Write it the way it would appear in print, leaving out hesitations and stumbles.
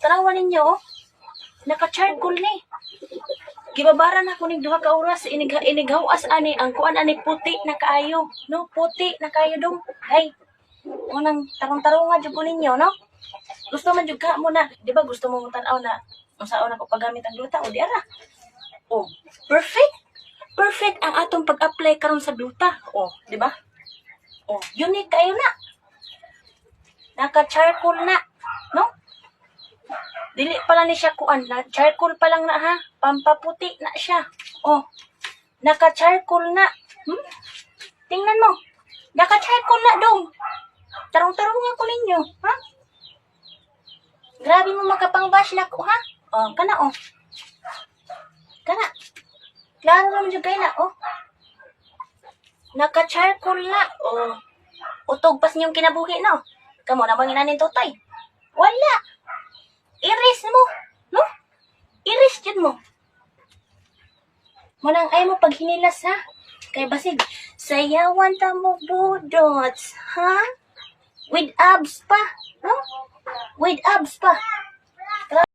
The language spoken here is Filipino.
Tanawan ninyo, oh. Naka-charcoal ni. Gibabaran ako ning duha ka oras inighawas ani ang kuan ani puti na kaayo, no? Puti na kaayo dong. Hay. Unang tarong-tarong nga jud ko ninyo, no? Gusto man jud ka mo na, di ba gusto mo tan-aw na unsaon ako paggamit ang gluta o di ara. Oh, perfect. Perfect ang atong pag-apply karon sa gluta. Oh, di ba? Oh, unique kayo na. Naka-charcoal na, no? Dili pala ni siya kuan na charcoal pa lang na ha. Pampaputi na siya. Oh. Naka-charcoal na. Tingnan mo. Naka-charcoal na dong. Tarong-tarong nga ko ninyo, ha? Grabe mo makapang-bash na ko, ha? Oh, kana oh. Kana. Klaro naman jud kay na, oh. Naka-charcoal na. Oh. Utog pas niyong kinabuhi, no? Kamo na bang inanin tutay? Wala. Iris mo, no? Iris dyan mo. Manang ay mo paghinilas, ha? Kay basig, sayawan ta mo budots, ha? With abs pa, no? With abs pa.